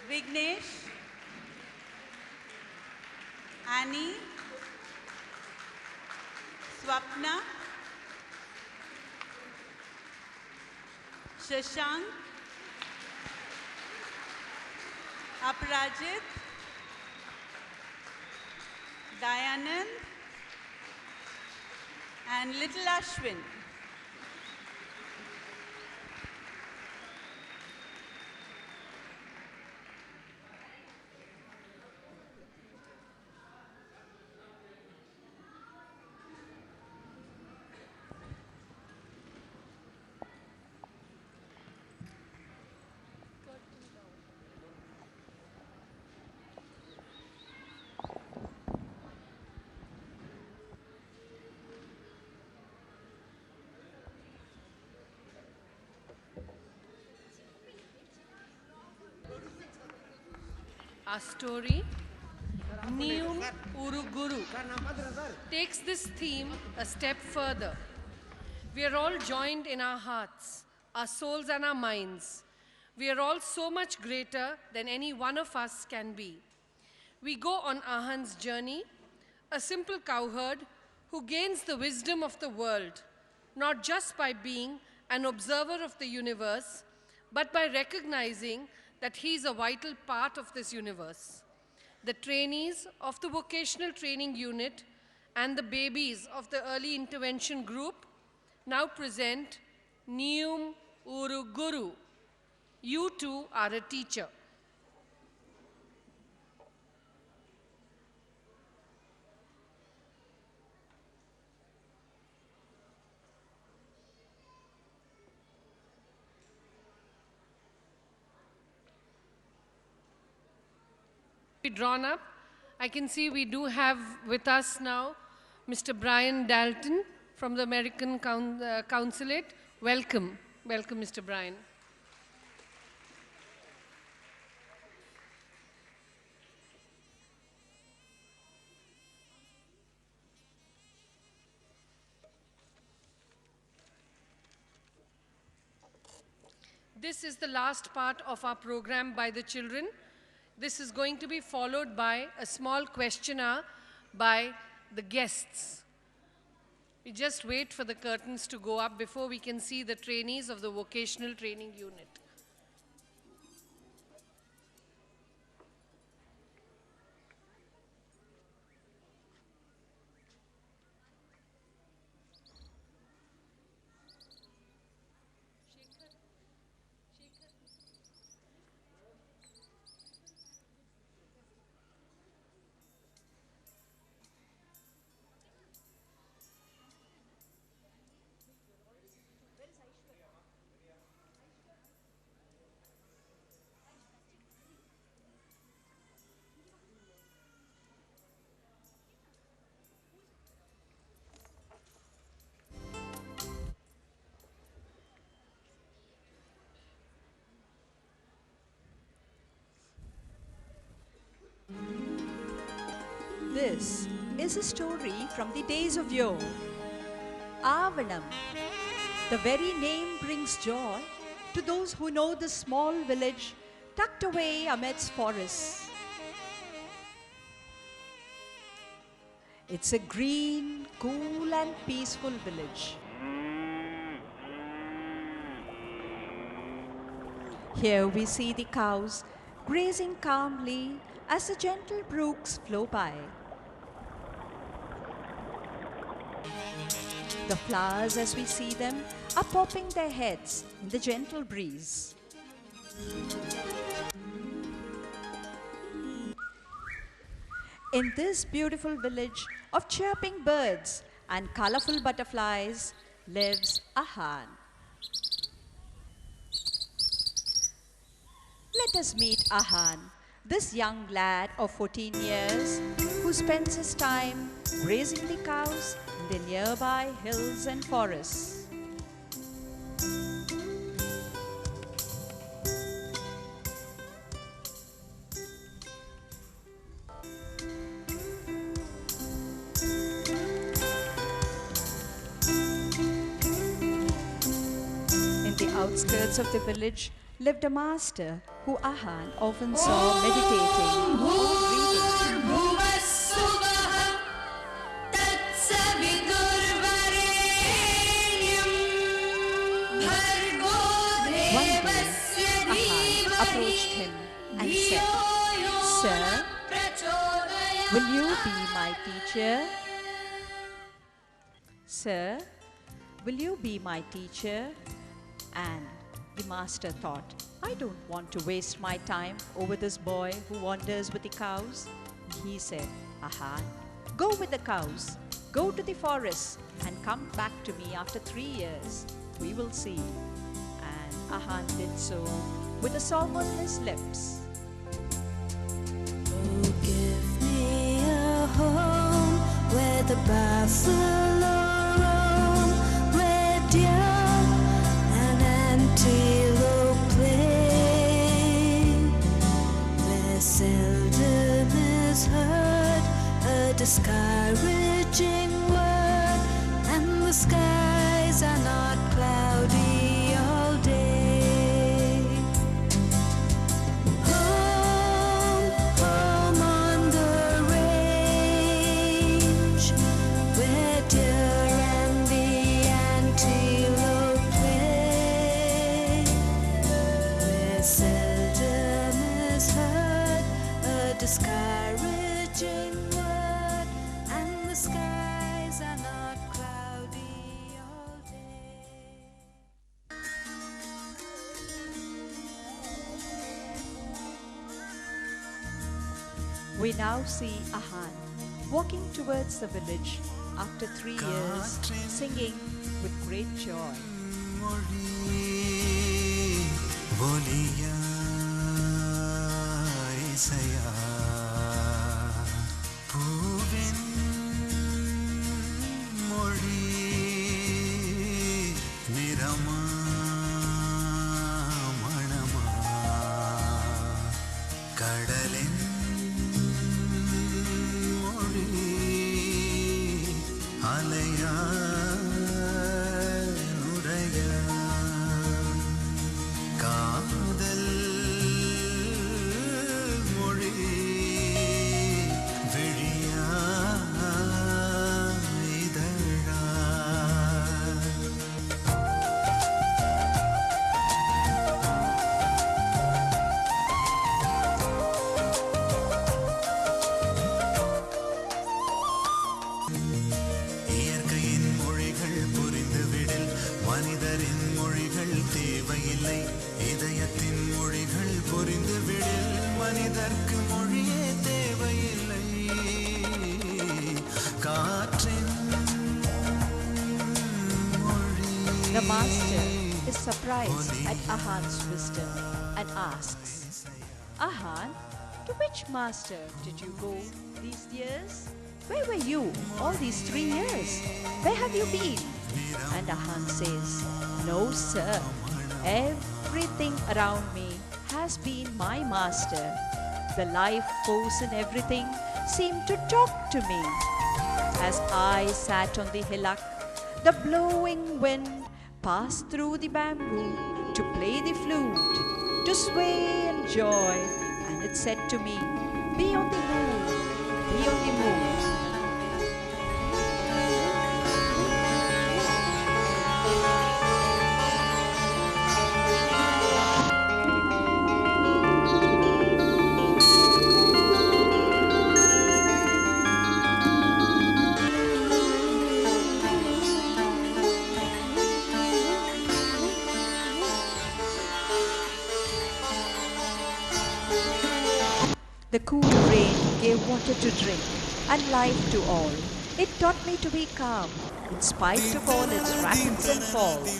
Vignesh, Annie, Swapna, Shashank, Aparajit, Dayanand, and little Ashwin. Our story, Niyum Uruguru, takes this theme a step further. We are all joined in our hearts, our souls and our minds. We are all so much greater than any one of us can be. We go on Ahan's journey, a simple cowherd who gains the wisdom of the world, not just by being an observer of the universe, but by recognizing that he is a vital part of this universe. The trainees of the vocational training unit and the babies of the early intervention group now present Niyum Uruguru. You too are a teacher. Drawn up. I can see we do have with us now Mr. Brian Dalton from the American Consulate. Welcome. Welcome, Mr. Brian. This is the last part of our program by the children. This is going to be followed by a small questionnaire by the guests. We just wait for the curtains to go up before we can see the trainees of the vocational training unit. This is a story from the days of yore. Avanam. The very name brings joy to those who know this small village tucked away amidst forests. It's a green, cool and peaceful village. Here we see the cows grazing calmly as the gentle brooks flow by. The flowers, as we see them, are popping their heads in the gentle breeze. In this beautiful village of chirping birds and colorful butterflies lives Ahan. Let us meet Ahan, this young lad of 14 years who spends his time grazing the cows in the nearby hills and forests. In the outskirts of the village lived a master who Ahan often saw meditating or reading. One day, Ahan approached him and said, "Sir, will you be my teacher? Sir, will you be my teacher?" And the master thought, "I don't want to waste my time over this boy who wanders with the cows." He said, "Ahan, go with the cows, go to the forest and come back to me after 3 years. We will see." And Ahan did so with a song on his lips. Oh, give me a home where the buffalo roam, where deer and antelope play, where seldom is heard a discouraging word, and the skies are not cloudy all day. Home, home on the range, where deer and the antelope play, where seldom is heard a discouraging word, and the skies are not cloudy all day. We now see Ahan walking towards the village after 3 years, singing with great joy. The master is surprised at Ahan's wisdom and asks, "Ahan, to which master did you go these years? Where were you all these 3 years? Where have you been?" And Ahan says, "No, sir. Everything around me has been my master. The life force in everything seemed to talk to me. As I sat on the hillock, the blowing wind passed through the bamboo to play the flute, to sway and joy, and it said to me, 'Be on the move, be on the move.'" The cool rain gave water to drink and life to all. It taught me to be calm in spite of all its rapids and falls.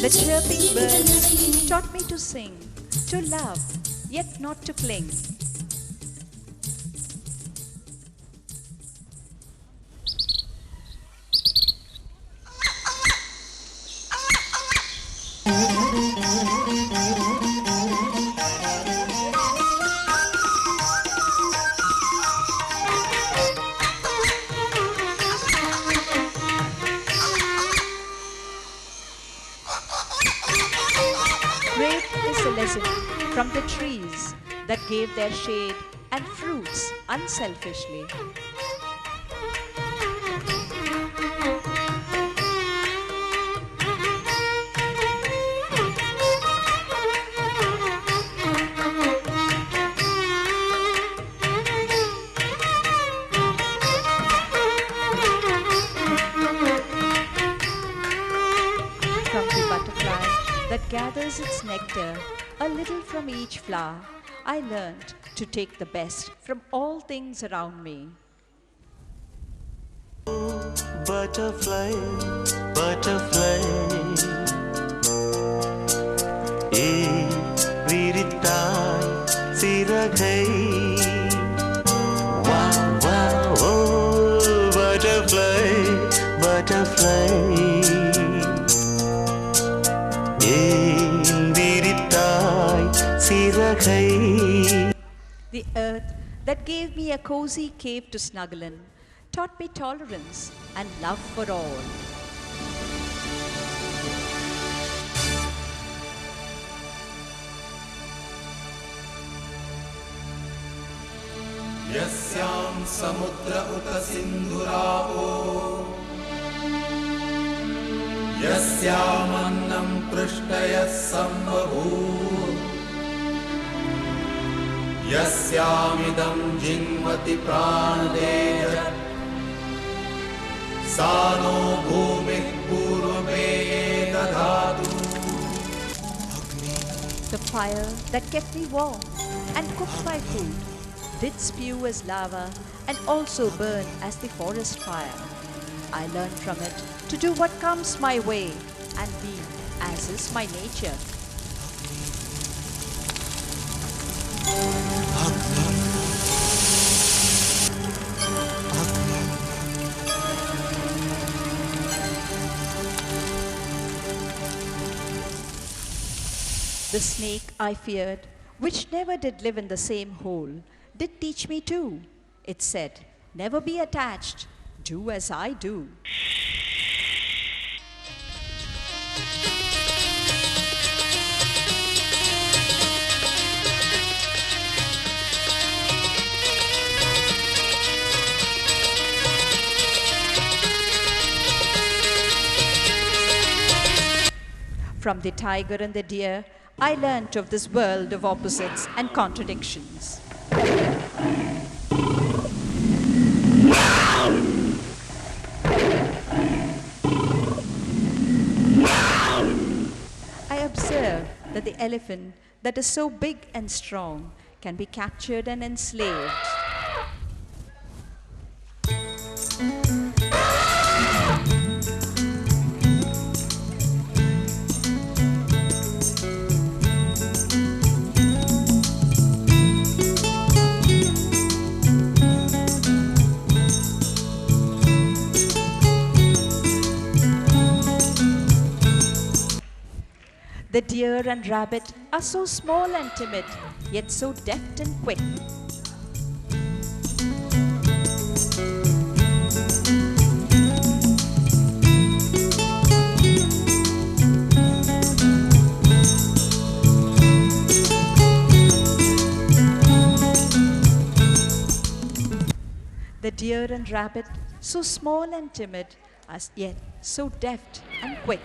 The chirping birds taught me to sing, to love, yet not to cling. pleasant from the trees that gave their shade and fruits unselfishly. From the butterfly that gathers its nectar, a little from each flower, I learned to take the best from all things around me. Butterfly, butterfly, விரித்தாய் சிறகை. Wow, wow, oh, butterfly, butterfly, விரித்தாய் சிறகை. The earth that gave me a cozy cave to snuggle in taught me tolerance and love for all. यस्यां समुद्र उत सिन्धुरावो यस्यामन्नं पृष्ठयः सम्बभूव यस्यामिदं जिन्मति प्राणदेय सा no भूमिः पूर्वे दधातु. The fire that kept me warm and cooked my food did spew as lava and also burn as the forest fire. I learned from it to do what comes my way and be as is my nature. The snake I feared, which never did live in the same hole, did teach me too. It said, never be attached, do as I do. From the tiger and the deer, I learnt of this world of opposites and contradictions. I observed that the elephant that is so big and strong can be captured and enslaved. The deer and rabbit are so small and timid, yet so deft and quick. The deer and rabbit, so small and timid, as yet so deft and quick.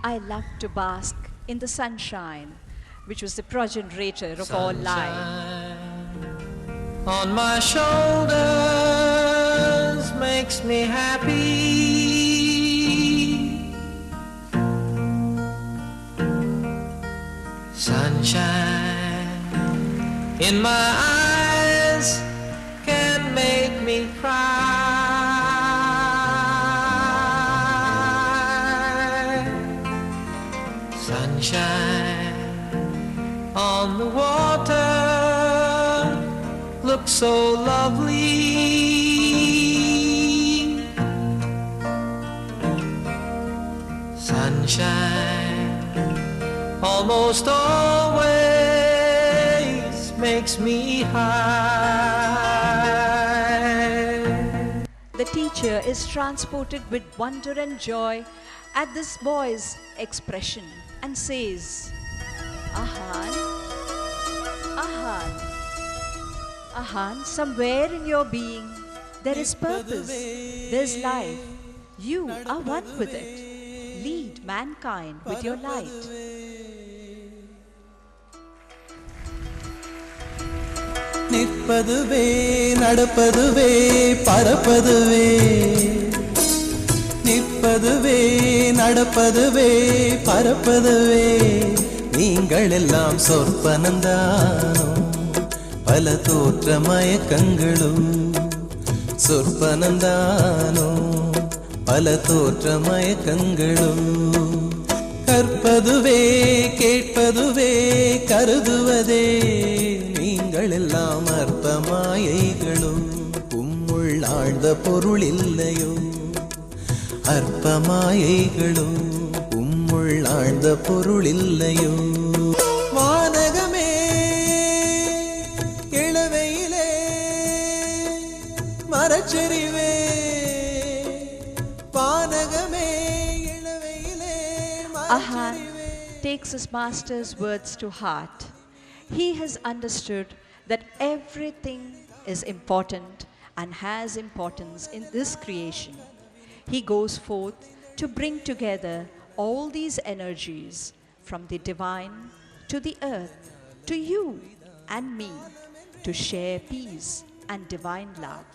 I love to bask in the sunshine, which was the progenitor of all life. On my shoulders makes me happy. Sunshine in my eyes can make me cry. Sunshine on the water looks so lovely. almost always makes me high. The teacher is transported with wonder and joy at this boy's expression and says, Ahan, Ahan, Ahan, somewhere in your being there is purpose, there's life. You are one with it. Lead mankind with your light. நிற்பதுவே நடப்பதுவே பறப்பதுவே நிற்பதுவே நடப்பதுவே பறப்பதுவே நீங்கள் எல்லாம் சொற்பனந்தானோ பல தோற்ற மயக்கங்களும் சொற்பனந்தானோ பல தோற்ற மயக்கங்களும் கற்பதுவே கேட்பதுவே கருதுவதே நீங்கள் எல்லாம் அற்ப மாயைகளும் உம்முள் ஆழ்ந்த பொருள் இல்லையோ அற்ப மாயைகளும் உம்முள் ஆழ்ந்த பொருள் இல்லையோ வானகமே இளவையிலே மரச்செறிவே வானகமே இளவையிலே Ahan takes his master's words to heart. He has understood that everything is important and has importance in this creation. He goes forth to bring together all these energies from the divine to the earth, to you and me, to share peace and divine love.